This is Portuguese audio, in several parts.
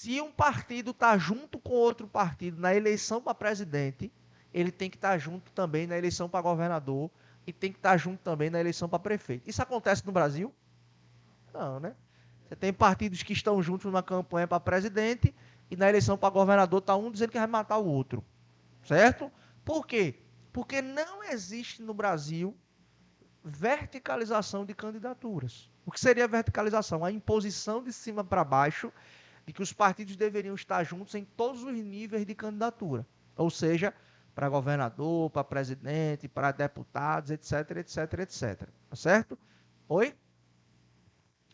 Se um partido está junto com outro partido na eleição para presidente, ele tem que estar junto também na eleição para governador e tem que estar junto também na eleição para prefeito. Isso acontece no Brasil? Não, né? Você tem partidos que estão juntos numa campanha para presidente e na eleição para governador está um dizendo que vai matar o outro. Certo? Por quê? Porque não existe no Brasil verticalização de candidaturas. O que seria verticalização? A imposição de cima para baixo de que os partidos deveriam estar juntos em todos os níveis de candidatura. Ou seja, para governador, para presidente, para deputados, etc, etc, etc. Tá certo? Oi?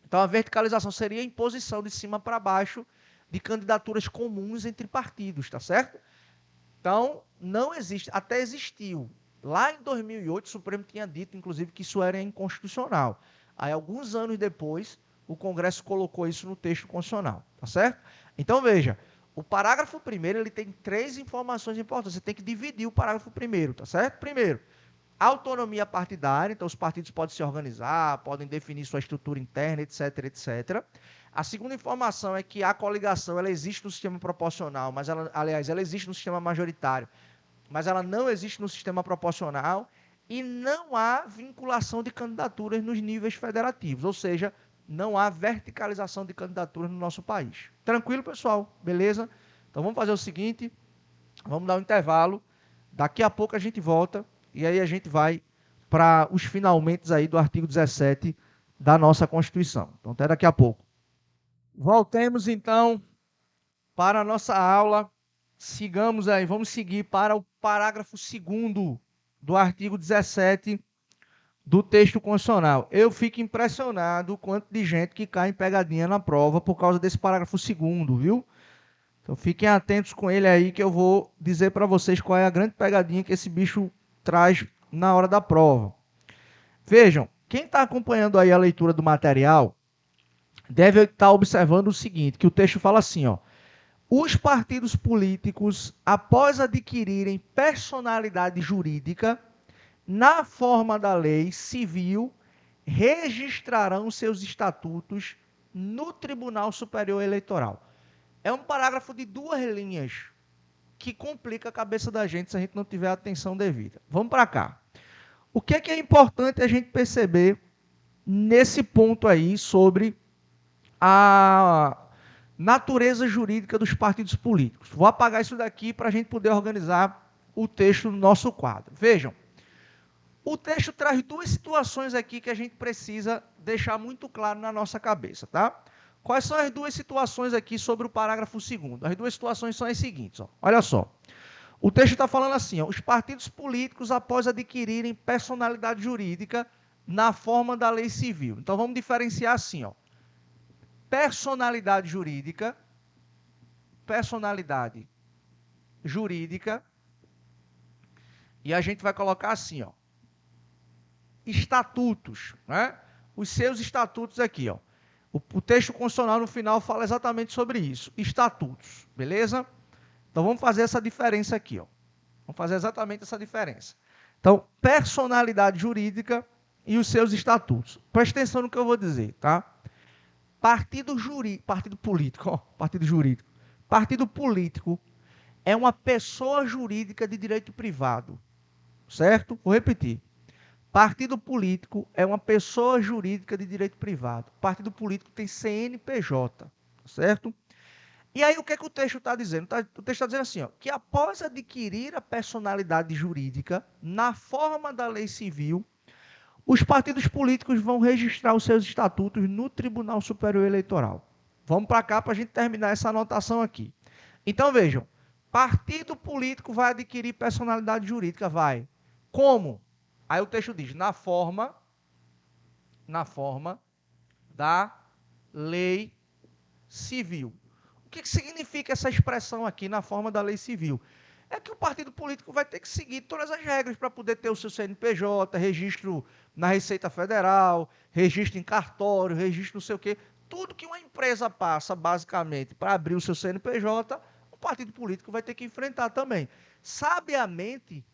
Então, a verticalização seria a imposição de cima para baixo de candidaturas comuns entre partidos, tá certo? Então, não existe, até existiu. Lá em 2008, o Supremo tinha dito, inclusive, que isso era inconstitucional. Aí, alguns anos depois, o Congresso colocou isso no texto constitucional, tá certo? Então, veja, o parágrafo 1º, ele tem 3 informações importantes. Você tem que dividir o parágrafo 1º, tá certo? Primeiro, autonomia partidária, então os partidos podem se organizar, podem definir sua estrutura interna, etc, etc. A segunda informação é que a coligação ela existe no sistema proporcional, mas ela, aliás, ela existe no sistema majoritário, mas ela não existe no sistema proporcional e não há vinculação de candidaturas nos níveis federativos, ou seja, não há verticalização de candidaturas no nosso país. Tranquilo, pessoal? Beleza? Então vamos fazer o seguinte, vamos dar um intervalo, daqui a pouco a gente volta e aí a gente vai para os finalmente aí do artigo 17 da nossa Constituição. Então até daqui a pouco. Voltemos então para a nossa aula. Sigamos aí, vamos seguir para o parágrafo 2º do artigo 17 do texto constitucional. Eu fico impressionado o quanto de gente que cai em pegadinha na prova por causa desse parágrafo 2º, viu? Então fiquem atentos com ele aí que eu vou dizer para vocês qual é a grande pegadinha que esse bicho traz na hora da prova. Vejam, quem está acompanhando aí a leitura do material deve estar observando o seguinte, que o texto fala assim, ó, os partidos políticos, após adquirirem personalidade jurídica, na forma da lei civil, registrarão seus estatutos no Tribunal Superior Eleitoral. É um parágrafo de 2 linhas que complica a cabeça da gente se a gente não tiver atenção devida. Vamos para cá. O que é importante a gente perceber nesse ponto aí sobre a natureza jurídica dos partidos políticos? Vou apagar isso daqui para a gente poder organizar o texto no nosso quadro. Vejam, o texto traz 2 situações aqui que a gente precisa deixar muito claro na nossa cabeça, tá? Quais são as 2 situações aqui sobre o parágrafo 2º? As 2 situações são as seguintes, ó. Olha só. O texto está falando assim, ó, os partidos políticos, após adquirirem personalidade jurídica na forma da lei civil. Então, vamos diferenciar assim, ó. Personalidade jurídica, e a gente vai colocar assim, ó, estatutos, né? Os seus estatutos aqui, ó. O texto constitucional no final fala exatamente sobre isso, estatutos, beleza? Então vamos fazer essa diferença aqui, ó. Vamos fazer exatamente essa diferença. Então, personalidade jurídica e os seus estatutos. Preste atenção no que eu vou dizer, tá? Partido político, ó, partido jurídico. Partido político é uma pessoa jurídica de direito privado, certo? Vou repetir. Partido político é uma pessoa jurídica de direito privado. Partido político tem CNPJ, certo? E aí o que é que o texto está dizendo? O texto está dizendo assim, ó, que após adquirir a personalidade jurídica na forma da lei civil, os partidos políticos vão registrar os seus estatutos no Tribunal Superior Eleitoral. Vamos para cá para a gente terminar essa anotação aqui. Então vejam, partido político vai adquirir personalidade jurídica, vai. Como? Aí o texto diz, na forma da lei civil. O que significa essa expressão aqui, na forma da lei civil? É que o partido político vai ter que seguir todas as regras para poder ter o seu CNPJ, registro na Receita Federal, registro em cartório, registro não sei o quê. Tudo que uma empresa passa, basicamente, para abrir o seu CNPJ, o partido político vai ter que enfrentar também. Sabiamente,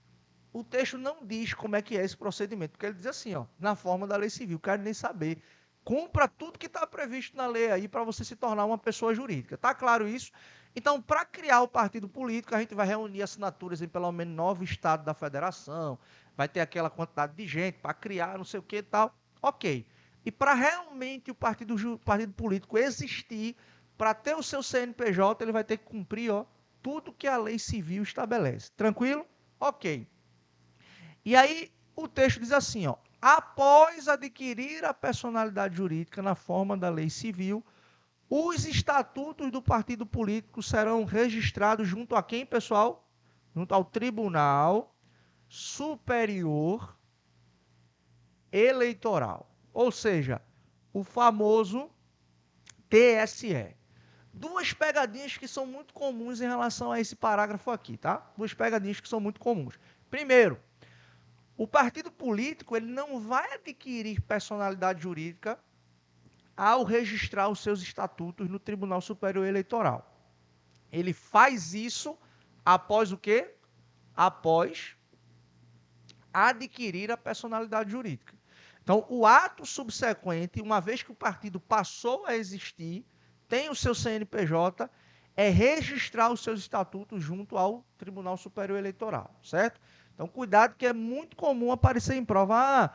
o texto não diz como é que é esse procedimento, porque ele diz assim, ó, na forma da lei civil, quero nem saber. Cumpra tudo que está previsto na lei aí para você se tornar uma pessoa jurídica. Tá claro isso? Então, para criar o partido político, a gente vai reunir assinaturas em pelo menos 9 estados da federação, vai ter aquela quantidade de gente para criar, não sei o que e tal. Ok. E para realmente o partido político existir, para ter o seu CNPJ, ele vai ter que cumprir, ó, tudo que a lei civil estabelece. Tranquilo? Ok. E aí o texto diz assim, ó, após adquirir a personalidade jurídica na forma da lei civil, os estatutos do partido político serão registrados junto a quem, pessoal? Junto ao Tribunal Superior Eleitoral. Ou seja, o famoso TSE. Duas pegadinhas que são muito comuns em relação a esse parágrafo aqui, tá? Duas pegadinhas que são muito comuns. Primeiro, o partido político ele não vai adquirir personalidade jurídica ao registrar os seus estatutos no Tribunal Superior Eleitoral. Ele faz isso após o quê? Após adquirir a personalidade jurídica. Então, o ato subsequente, uma vez que o partido passou a existir, tem o seu CNPJ, é registrar os seus estatutos junto ao Tribunal Superior Eleitoral, certo? Então, cuidado que é muito comum aparecer em prova.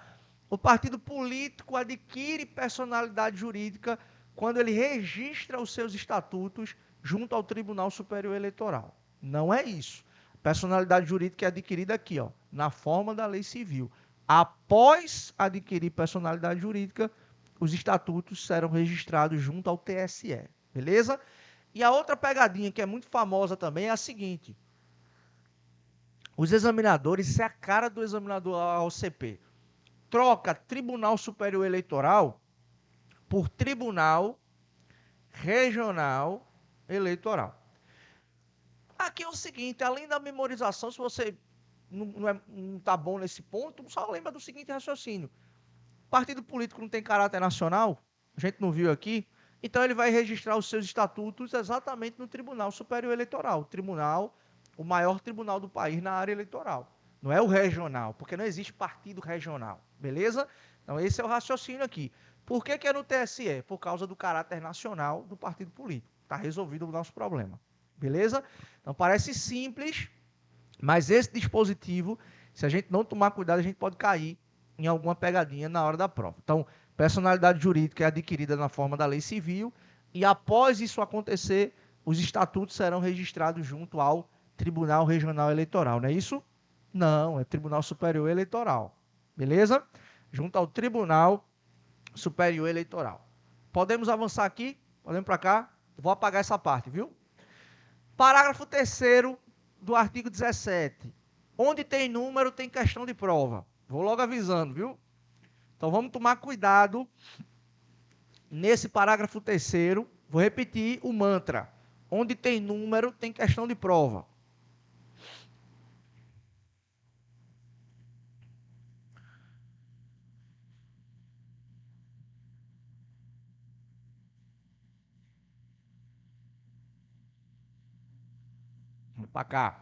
O partido político adquire personalidade jurídica quando ele registra os seus estatutos junto ao Tribunal Superior Eleitoral. Não é isso. Personalidade jurídica é adquirida aqui, ó, na forma da lei civil. Após adquirir personalidade jurídica, os estatutos serão registrados junto ao TSE. Beleza? E a outra pegadinha que é muito famosa também é a seguinte. Os examinadores, isso é a cara do examinador OCP. Troca Tribunal Superior Eleitoral por Tribunal Regional Eleitoral. Aqui é o seguinte, além da memorização, se você não está bom nesse ponto, só lembra do seguinte raciocínio. Partido político não tem caráter nacional, a gente não viu aqui, então ele vai registrar os seus estatutos exatamente no Tribunal Superior Eleitoral, o maior tribunal do país na área eleitoral. Não é o regional, porque não existe partido regional, beleza? Então esse é o raciocínio aqui. Por que é no TSE? Por causa do caráter nacional do partido político. Está resolvido o nosso problema, beleza? Então parece simples, mas esse dispositivo, se a gente não tomar cuidado, a gente pode cair em alguma pegadinha na hora da prova. Então, personalidade jurídica é adquirida na forma da lei civil e após isso acontecer, os estatutos serão registrados junto ao Tribunal Regional Eleitoral, não é isso? Não, é Tribunal Superior Eleitoral. Beleza? Junto ao Tribunal Superior Eleitoral. Podemos avançar aqui? Podemos para cá? Vou apagar essa parte, viu? Parágrafo 3º do artigo 17. Onde tem número, tem questão de prova. Vou logo avisando, viu? Então vamos tomar cuidado nesse parágrafo 3º. Vou repetir o mantra. Onde tem número, tem questão de prova. Vamos para cá.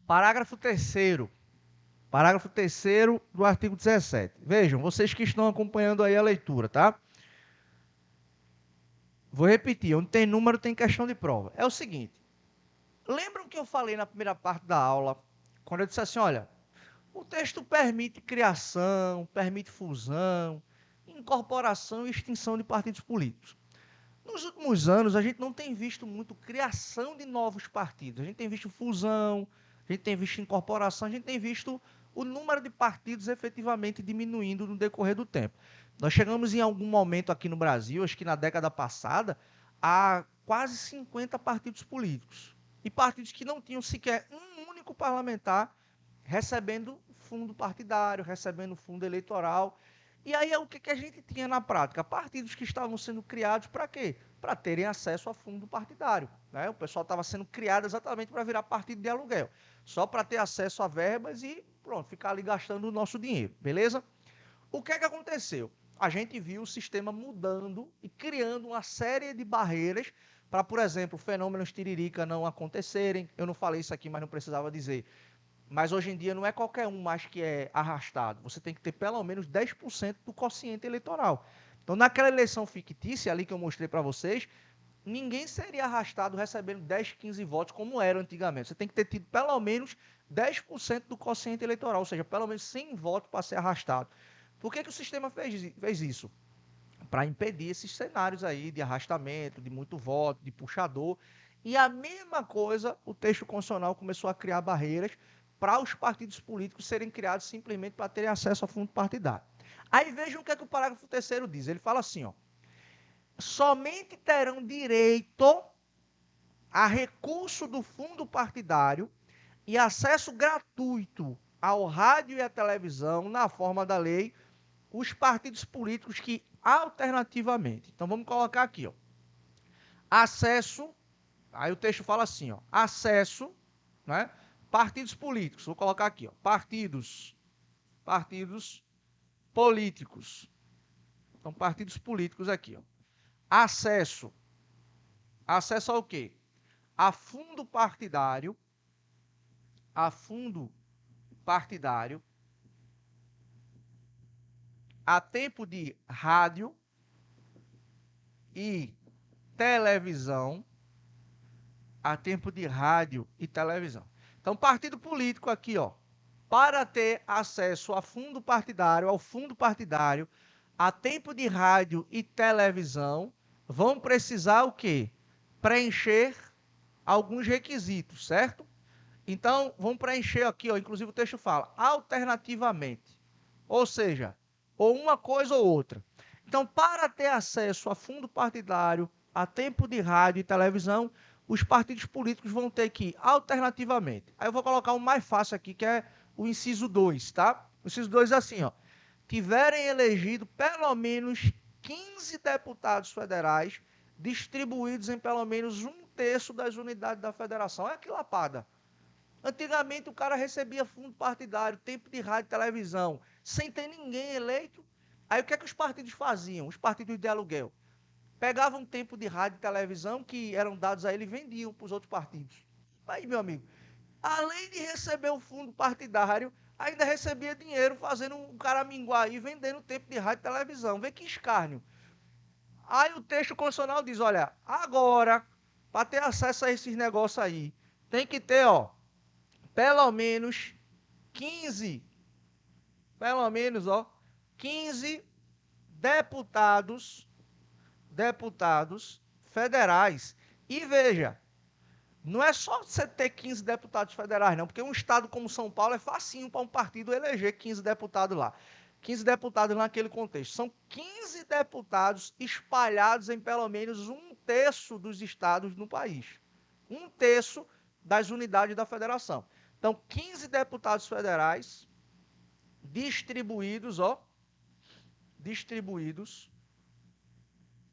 Parágrafo 3º. Parágrafo 3º do artigo 17. Vejam, vocês que estão acompanhando aí a leitura, tá? Vou repetir, onde tem número tem questão de prova. É o seguinte, lembram que eu falei na primeira parte da aula, quando eu disse assim, olha, o texto permite criação, permite fusão, incorporação e extinção de partidos políticos. Nos últimos anos, a gente não tem visto muito criação de novos partidos. A gente tem visto fusão, a gente tem visto incorporação, a gente tem visto o número de partidos efetivamente diminuindo no decorrer do tempo. Nós chegamos em algum momento aqui no Brasil, acho que na década passada, a quase 50 partidos políticos. E partidos que não tinham sequer um único parlamentar recebendo fundo partidário, recebendo fundo eleitoral. E aí o que a gente tinha na prática? Partidos que estavam sendo criados para quê? para terem acesso a fundo partidário, né? O pessoal estava sendo criado exatamente para virar partido de aluguel, só para ter acesso a verbas e pronto, ficar ali gastando o nosso dinheiro, beleza? O que é que aconteceu? A gente viu o sistema mudando e criando uma série de barreiras para, por exemplo, fenômenos tiririca não acontecerem. Eu não falei isso aqui, mas não precisava dizer. Mas hoje em dia não é qualquer um mais que é arrastado. Você tem que ter pelo menos 10% do quociente eleitoral. Então, naquela eleição fictícia ali que eu mostrei para vocês, ninguém seria arrastado recebendo 10, 15 votos como era antigamente. Você tem que ter tido pelo menos 10% do quociente eleitoral, ou seja, pelo menos 100 votos para ser arrastado. Por que o sistema fez isso? Para impedir esses cenários aí de arrastamento, de muito voto, de puxador. E a mesma coisa, o texto constitucional começou a criar barreiras para os partidos políticos serem criados simplesmente para terem acesso ao fundo partidário. Aí vejam o que é que o parágrafo 3º diz. Ele fala assim, ó: somente terão direito a recurso do fundo partidário e acesso gratuito ao rádio e à televisão, na forma da lei, os partidos políticos que alternativamente. Então vamos colocar aqui, ó. Acesso, aí o texto fala assim, ó, acesso, né? Partidos políticos, vou colocar aqui, ó, partidos políticos. Então partidos políticos aqui, ó. Acesso ao quê? A fundo partidário, a tempo de rádio e televisão, Então, partido político aqui, ó, para ter acesso a fundo partidário, a tempo de rádio e televisão, vão precisar o quê? Preencher alguns requisitos, certo? Então, vamos preencher aqui, ó, inclusive o texto fala, alternativamente. Ou seja, ou uma coisa ou outra. Então, para ter acesso a fundo partidário, a tempo de rádio e televisão, os partidos políticos vão ter que ir alternativamente. Aí eu vou colocar o mais fácil aqui, que é o inciso 2, tá? O inciso 2 é assim, ó. Tiverem elegido pelo menos 15 deputados federais distribuídos em pelo menos 1/3 das unidades da federação. Olha que lapada. Antigamente o cara recebia fundo partidário, tempo de rádio e televisão, sem ter ninguém eleito. Aí o que é que os partidos faziam? Os partidos de aluguel pegavam tempo de rádio e televisão que eram dados a ele e vendiam para os outros partidos. Aí, meu amigo, além de receber o fundo partidário, ainda recebia dinheiro fazendo um caraminguá aí, vendendo tempo de rádio e televisão. Vê que escárnio. Aí o texto constitucional diz, olha, agora, para ter acesso a esses negócios aí, tem que ter, ó, pelo menos 15 deputados federais. E veja, não é só você ter 15 deputados federais, não, porque um estado como São Paulo é facinho para um partido eleger 15 deputados lá. 15 deputados naquele contexto. São 15 deputados espalhados em pelo menos 1/3 dos estados no país. 1/3 das unidades da federação. Então, 15 deputados federais distribuídos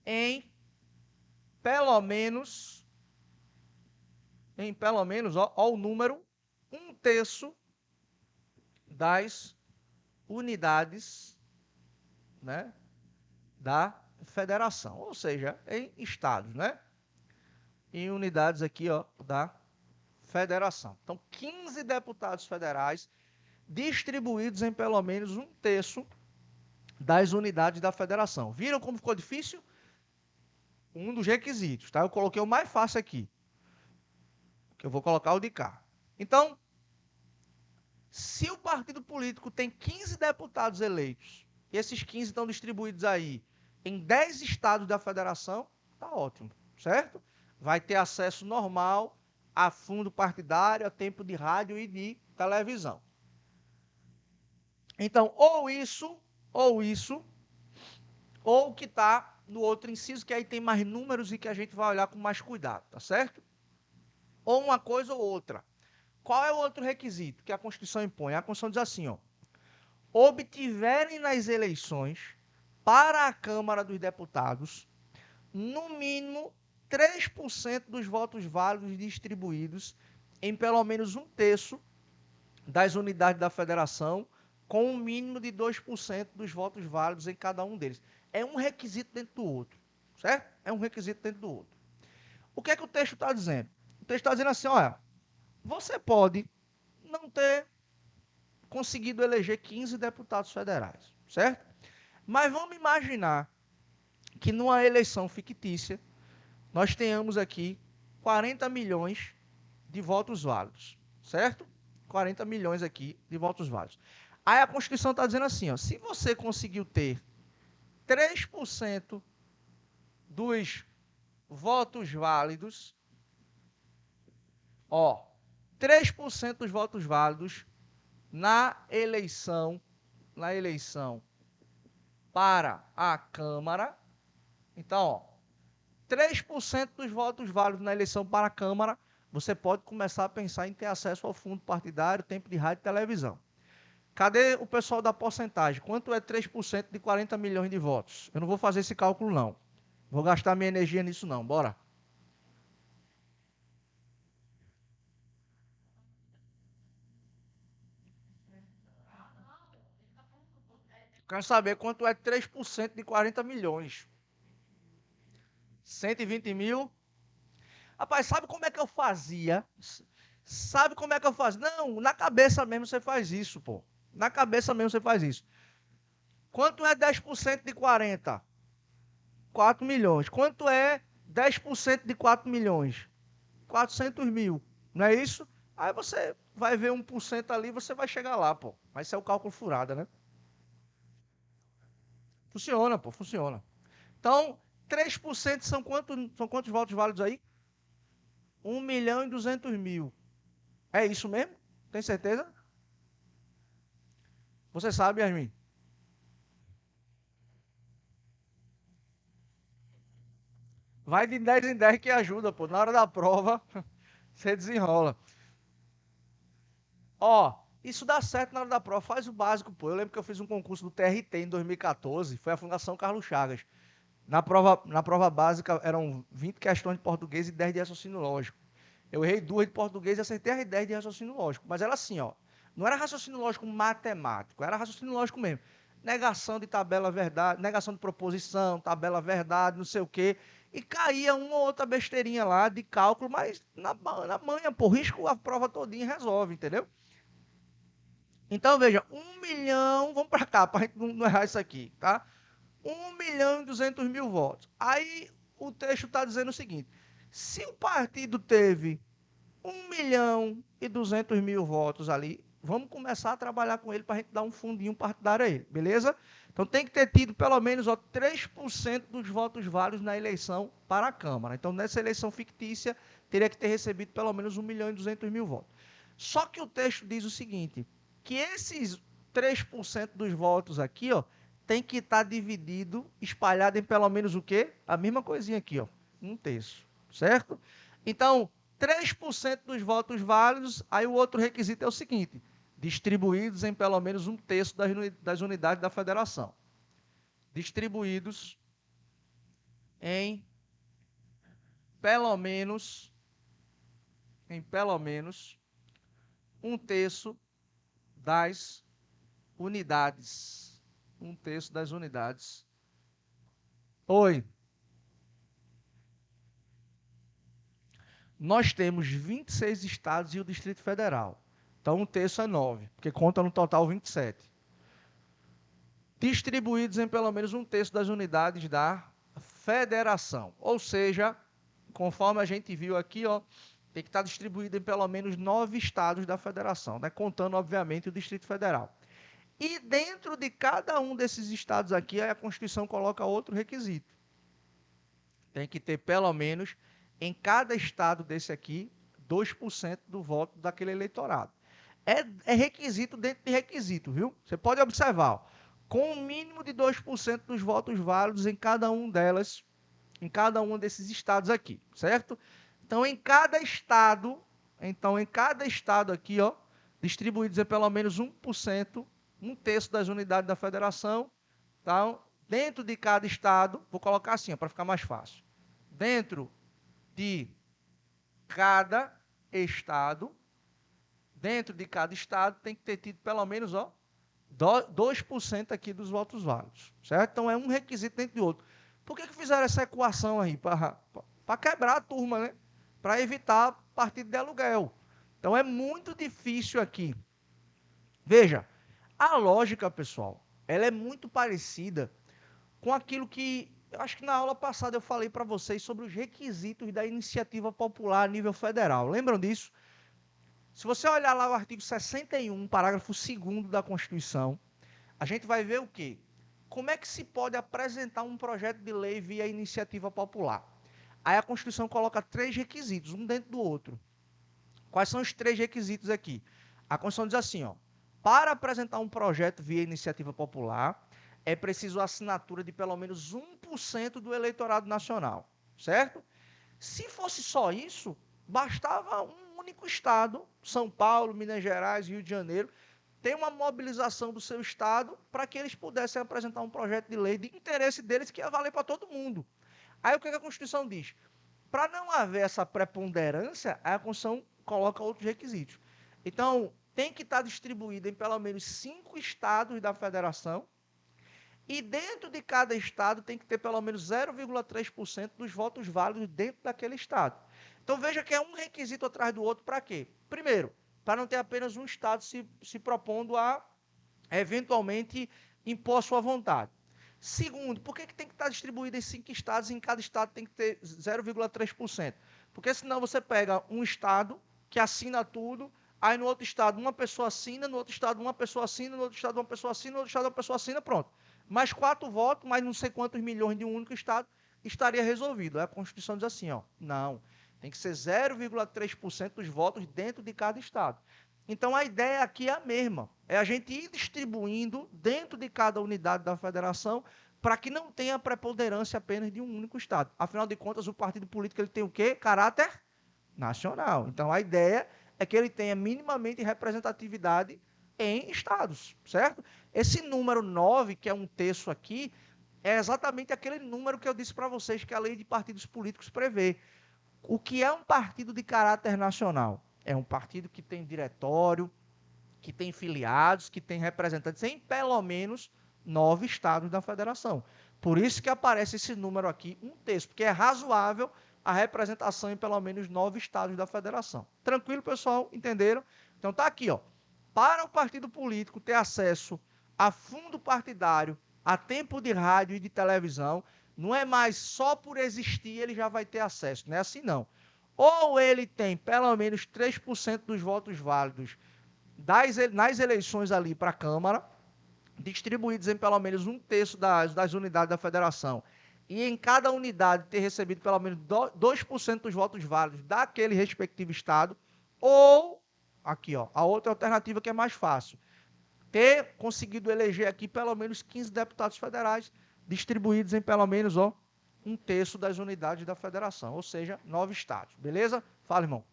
em pelo menos, ó, o número 1/3 das unidades, né, da federação, ou seja, em estados, né? Em unidades aqui, ó, da federação. Então, 15 deputados federais distribuídos em pelo menos 1/3 das unidades da federação. Viram como ficou difícil? Um dos requisitos, tá? Eu coloquei o mais fácil aqui, que eu vou colocar o de cá. Então, se o partido político tem 15 deputados eleitos, e esses 15 estão distribuídos aí em 10 estados da federação, tá ótimo, certo? Vai ter acesso normal a fundo partidário, a tempo de rádio e de televisão. Então, ou o que está no outro inciso, que aí tem mais números e que a gente vai olhar com mais cuidado, tá certo? Ou uma coisa ou outra. Qual é o outro requisito que a Constituição impõe? A Constituição diz assim, ó: obtiverem nas eleições para a Câmara dos Deputados no mínimo 3% dos votos válidos distribuídos em pelo menos um terço das unidades da federação, com um mínimo de 2% dos votos válidos em cada um deles. É um requisito dentro do outro, certo? É um requisito dentro do outro. O que é que o texto está dizendo? O texto está dizendo assim, olha, você pode não ter conseguido eleger 15 deputados federais, certo? Mas vamos imaginar que numa eleição fictícia, nós tenhamos aqui 40 milhões de votos válidos, certo? 40 milhões aqui de votos válidos. Aí a Constituição está dizendo assim, ó, se você conseguiu ter 3% dos votos válidos, ó, 3% dos votos válidos na eleição para a Câmara. Então, ó, 3% dos votos válidos na eleição para a Câmara, você pode começar a pensar em ter acesso ao fundo partidário, tempo de rádio e televisão. Cadê o pessoal da porcentagem? Quanto é 3% de 40 milhões de votos? Eu não vou fazer esse cálculo, não. Vou gastar minha energia nisso, não. Bora. Quero saber quanto é 3% de 40 milhões. 120 mil? Rapaz, sabe como é que eu fazia? Sabe como é que eu fazia? Não, na cabeça mesmo você faz isso, pô. Na cabeça mesmo você faz isso. Quanto é 10% de 40? 4 milhões. Quanto é 10% de 4 milhões? 400 mil. Não é isso? Aí você vai ver 1% ali, você vai chegar lá, pô. Mas isso é o cálculo furada, né? Funciona, pô, funciona. Então, 3% são quantos votos válidos aí? 1.200.000. É isso mesmo? Tem certeza? Você sabe, Yasmin? Vai de 10 em 10 que ajuda, pô. Na hora da prova, você desenrola. Ó, isso dá certo na hora da prova. Faz o básico, pô. Eu lembro que eu fiz um concurso do TRT em 2014. Foi a Fundação Carlos Chagas. Na prova básica eram 20 questões de português e 10 de raciocínio lógico. Eu errei 2 de português e acertei as 10 de raciocínio lógico. Mas era assim, ó. Não era raciocínio lógico matemático, era raciocínio lógico mesmo. Negação de tabela verdade, negação de proposição, tabela verdade, não sei o quê. E caía uma ou outra besteirinha lá de cálculo, mas na manhã, pô, risco a prova todinha e resolve, entendeu? Então, veja, 1 milhão, vamos para cá, para a gente não errar isso aqui, tá? 1.200.000 votos. Aí o texto está dizendo o seguinte: se o partido teve 1.200.000 votos ali, vamos começar a trabalhar com ele para a gente dar um fundinho partidário a ele, beleza? Então tem que ter tido pelo menos 3% dos votos válidos na eleição para a Câmara. Então nessa eleição fictícia teria que ter recebido pelo menos 1.200.000 votos. Só que o texto diz o seguinte, que esses 3% dos votos aqui, ó, tem que estar dividido, espalhado em pelo menos o quê? A mesma coisinha aqui, ó, um terço, certo? Então, 3% dos votos válidos, aí o outro requisito é o seguinte, distribuídos em pelo menos um terço das unidades da federação. Distribuídos em pelo menos, um terço das unidades. Um terço das unidades. Oi. Nós temos 26 estados e o Distrito Federal. Então, um terço é 9, porque conta no total 27. Distribuídos em pelo menos um terço das unidades da federação. Ou seja, conforme a gente viu aqui, ó, tem que estar distribuído em pelo menos 9 estados da federação, né? Contando, obviamente, o Distrito Federal. E dentro de cada um desses estados aqui, a Constituição coloca outro requisito. Tem que ter pelo menos, em cada estado desse aqui, 2% do voto daquele eleitorado. É requisito dentro de requisito, viu? Você pode observar, ó, com um mínimo de 2% dos votos válidos em cada um delas, em cada um desses estados aqui, certo? Então, em cada estado aqui, ó, distribuídos em pelo menos 1%, um terço das unidades da federação, tá? dentro de cada estado, vou colocar assim, para ficar mais fácil. Dentro de cada estado, tem que ter tido pelo menos 2% aqui dos votos válidos, certo? Então é um requisito dentro de outro. Por que fizeram essa equação aí? Para quebrar a turma, né? Para evitar partido de aluguel. Então é muito difícil aqui. Veja, a lógica, pessoal, ela é muito parecida com aquilo que eu acho que na aula passada eu falei para vocês sobre os requisitos da iniciativa popular a nível federal. Lembram disso? Se você olhar lá o artigo 61, parágrafo 2º da Constituição, a gente vai ver o quê? Como é que se pode apresentar um projeto de lei via iniciativa popular? Aí a Constituição coloca 3 requisitos, um dentro do outro. Quais são os 3 requisitos aqui? A Constituição diz assim, ó, para apresentar um projeto via iniciativa popular, é preciso a assinatura de pelo menos 1% do eleitorado nacional, certo? Se fosse só isso, bastava um único estado, São Paulo, Minas Gerais, Rio de Janeiro, ter uma mobilização do seu estado para que eles pudessem apresentar um projeto de lei de interesse deles que ia valer para todo mundo. Aí o que a Constituição diz? Para não haver essa preponderância, a Constituição coloca outros requisitos. Então, tem que estar distribuído em pelo menos 5 estados da federação, e dentro de cada estado tem que ter pelo menos 0,3% dos votos válidos dentro daquele estado. Então veja que é um requisito atrás do outro para quê? Primeiro, para não ter apenas um estado se propondo a, eventualmente, impor sua vontade. Segundo, por que tem que estar distribuído em 5 estados e em cada estado tem que ter 0,3%? Porque senão você pega um estado que assina tudo, aí no outro estado uma pessoa assina, no outro estado uma pessoa assina, no outro estado uma pessoa assina, no outro estado uma pessoa assina, pronto. Mais 4 votos, mais não sei quantos milhões de um único estado, estaria resolvido. Aí a Constituição diz assim, ó, não, tem que ser 0,3% dos votos dentro de cada estado. Então a ideia aqui é a mesma, é a gente ir distribuindo dentro de cada unidade da federação para que não tenha preponderância apenas de um único estado. Afinal de contas, o partido político ele tem o quê? Caráter nacional. Então a ideia é que ele tenha minimamente representatividade em estados, certo? Esse número 9, que é um terço aqui, é exatamente aquele número que eu disse para vocês que a lei de partidos políticos prevê. O que é um partido de caráter nacional? É um partido que tem diretório, que tem filiados, que tem representantes em pelo menos 9 estados da federação. Por isso que aparece esse número aqui, um terço, porque é razoável a representação em pelo menos 9 estados da federação. Tranquilo, pessoal? Entenderam? Então tá aqui, ó. Para o partido político ter acesso a fundo partidário, a tempo de rádio e de televisão, não é mais só por existir ele já vai ter acesso, não é assim não. Ou ele tem pelo menos 3% dos votos válidos nas eleições ali para a Câmara, distribuídos em pelo menos um terço das unidades da federação, e em cada unidade ter recebido pelo menos 2% dos votos válidos daquele respectivo estado, ou, aqui ó, a outra alternativa que é mais fácil, ter conseguido eleger aqui pelo menos 15 deputados federais, distribuídos em pelo menos um terço das unidades da federação, ou seja, 9 estados, beleza? Fala, irmão.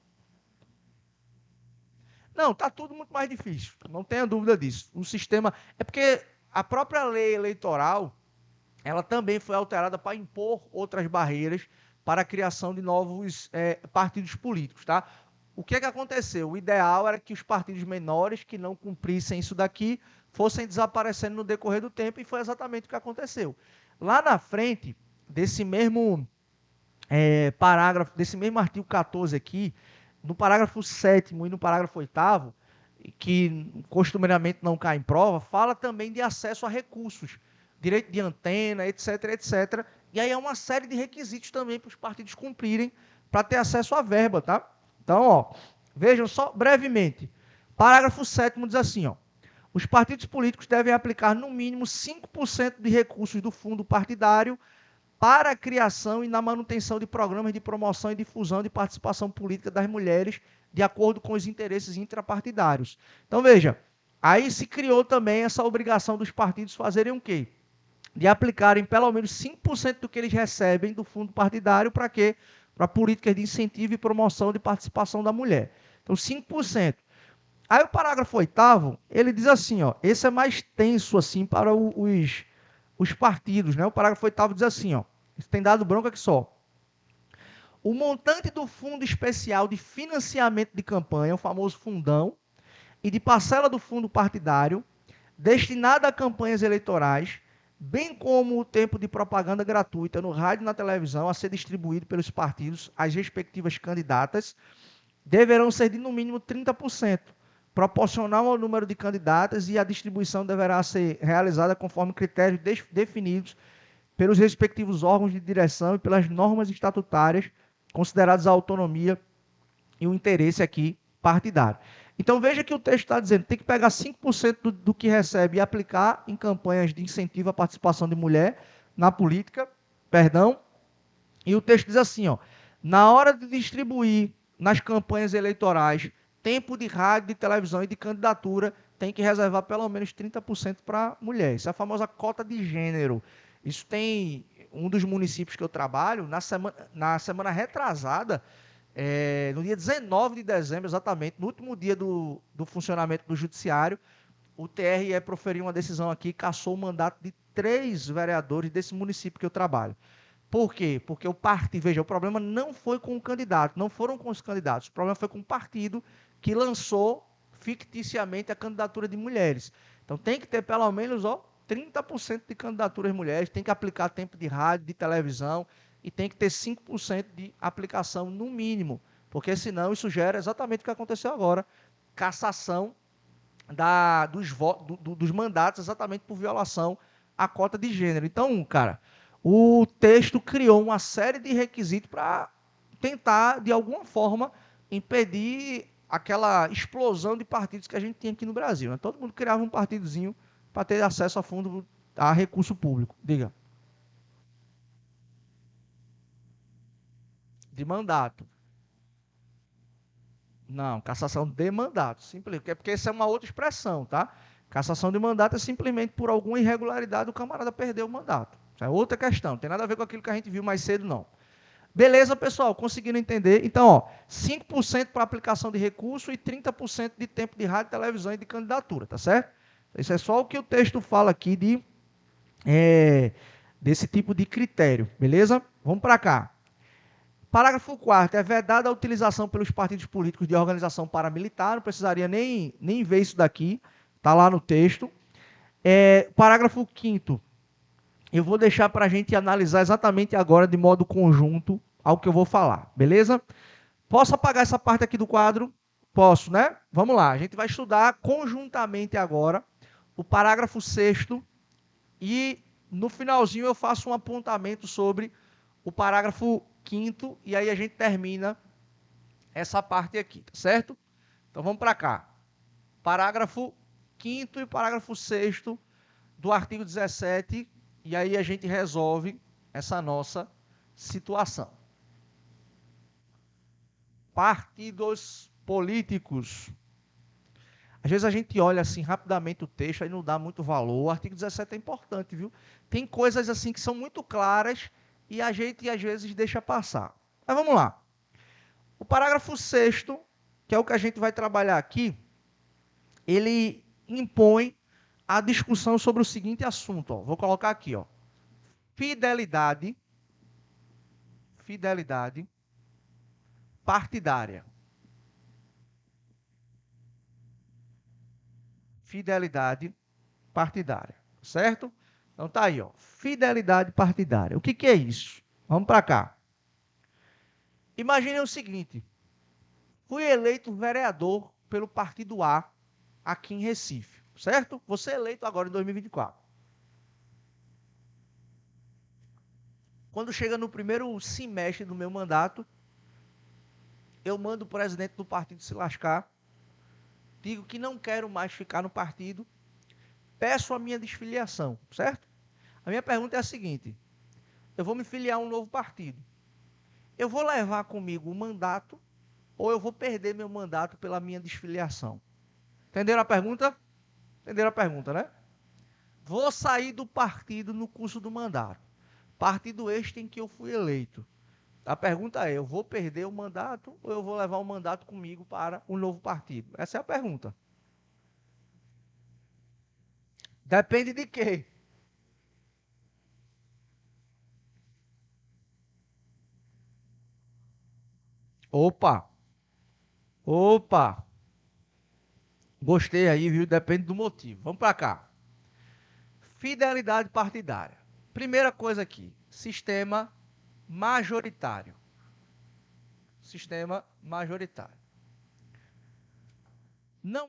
Não, está tudo muito mais difícil, não tenha dúvida disso. O sistema, é porque a própria lei eleitoral, ela também foi alterada para impor outras barreiras para a criação de novos partidos políticos, tá? O que aconteceu? O ideal era que os partidos menores que não cumprissem isso daqui fossem desaparecendo no decorrer do tempo, e foi exatamente o que aconteceu. Lá na frente, desse mesmo parágrafo, desse mesmo artigo 14 aqui, no parágrafo 7º e no parágrafo 8º, que costumeiramente não cai em prova, fala também de acesso a recursos, direito de antena, etc, etc. E aí é uma série de requisitos também para os partidos cumprirem para ter acesso à verba, tá? Então, ó, vejam só brevemente. Parágrafo 7º diz assim, ó, os partidos políticos devem aplicar no mínimo 5% de recursos do fundo partidário para a criação e na manutenção de programas de promoção e difusão de participação política das mulheres, de acordo com os interesses intrapartidários. Então, veja, aí se criou também essa obrigação dos partidos fazerem o quê? De aplicarem pelo menos 5% do que eles recebem do fundo partidário para quê? Para políticas de incentivo e promoção de participação da mulher. Então, 5%. Aí o parágrafo 8º, ele diz assim, ó, esse é mais tenso assim para os os partidos, né? O parágrafo 8º diz assim, ó, isso tem dado bronca aqui só. O montante do Fundo Especial de Financiamento de Campanha, o famoso fundão, e de parcela do fundo partidário, destinada a campanhas eleitorais, bem como o tempo de propaganda gratuita no rádio e na televisão a ser distribuído pelos partidos às respectivas candidatas, deverão ser de no mínimo 30%, proporcional ao número de candidatas, e a distribuição deverá ser realizada conforme critérios definidos pelos respectivos órgãos de direção e pelas normas estatutárias, consideradas a autonomia e o interesse aqui partidário. Então veja que o texto está dizendo que tem que pegar 5% do que recebe e aplicar em campanhas de incentivo à participação de mulher na política, perdão, e o texto diz assim, ó, na hora de distribuir nas campanhas eleitorais tempo de rádio, de televisão e de candidatura, tem que reservar pelo menos 30% para mulher. Isso é a famosa cota de gênero. Isso tem um dos municípios que eu trabalho, na semana retrasada, no dia 19 de dezembro, exatamente, no último dia do funcionamento do judiciário, o TRE proferiu uma decisão aqui, cassou o mandato de 3 vereadores desse município que eu trabalho. Por quê? Porque o partido, veja, o problema não foi com o candidato, não foram com os candidatos, o problema foi com o partido que lançou ficticiamente a candidatura de mulheres. Então tem que ter pelo menos 30% de candidaturas mulheres, tem que aplicar tempo de rádio, de televisão, e tem que ter 5% de aplicação no mínimo, porque senão isso gera exatamente o que aconteceu agora, cassação dos mandatos exatamente por violação à cota de gênero. Então, cara, o texto criou uma série de requisitos para tentar, de alguma forma, impedir aquela explosão de partidos que a gente tinha aqui no Brasil, né? Todo mundo criava um partidozinho para ter acesso a recurso público. Diga. De mandato. Não, cassação de mandato. Simplesmente, porque essa é uma outra expressão, tá? Cassação de mandato é simplesmente por alguma irregularidade o camarada perdeu o mandato. Isso é outra questão, não tem nada a ver com aquilo que a gente viu mais cedo, não. Beleza, pessoal? Conseguiram entender? Então, 5% para aplicação de recurso e 30% de tempo de rádio, televisão e de candidatura, tá certo? Isso é só o que o texto fala aqui desse tipo de critério, beleza? Vamos para cá. Parágrafo 4º. É vedada a utilização pelos partidos políticos de organização paramilitar. Não precisaria nem ver isso daqui. Está lá no texto. Parágrafo 5º. Eu vou deixar para a gente analisar exatamente agora, de modo conjunto, ao que eu vou falar. Beleza? Posso apagar essa parte aqui do quadro? Posso, né? Vamos lá. A gente vai estudar conjuntamente agora o parágrafo 6º e no finalzinho eu faço um apontamento sobre o parágrafo 5º e aí a gente termina essa parte aqui, tá certo? Então vamos para cá. Parágrafo 5º e parágrafo 6º do artigo 17, e aí a gente resolve essa nossa situação. Partidos políticos. Às vezes a gente olha assim rapidamente o texto e não dá muito valor. O artigo 17 é importante, viu? Tem coisas assim que são muito claras e a gente às vezes deixa passar. Mas vamos lá. O parágrafo 6º, que é o que a gente vai trabalhar aqui, ele impõe a discussão sobre o seguinte assunto. Vou colocar aqui. Fidelidade partidária. Fidelidade partidária. Certo? Então tá aí. Fidelidade partidária. O que é isso? Vamos para cá. Imaginem o seguinte. Fui eleito vereador pelo partido A aqui em Recife, certo? Vou ser eleito agora em 2024. Quando chega no primeiro semestre do meu mandato, eu mando o presidente do partido se lascar, digo que não quero mais ficar no partido, peço a minha desfiliação, certo? A minha pergunta é a seguinte: eu vou me filiar a um novo partido. Eu vou levar comigo o mandato ou eu vou perder meu mandato pela minha desfiliação? Entenderam a pergunta? Entenderam a pergunta, né? Vou sair do partido no curso do mandato. Partido este em que eu fui eleito. A pergunta é: eu vou perder o mandato ou eu vou levar o mandato comigo para um novo partido? Essa é a pergunta. Depende de quê? Opa! Opa! Gostei aí, viu? Depende do motivo. Vamos para cá. Fidelidade partidária. Primeira coisa aqui, sistema majoritário. Sistema majoritário.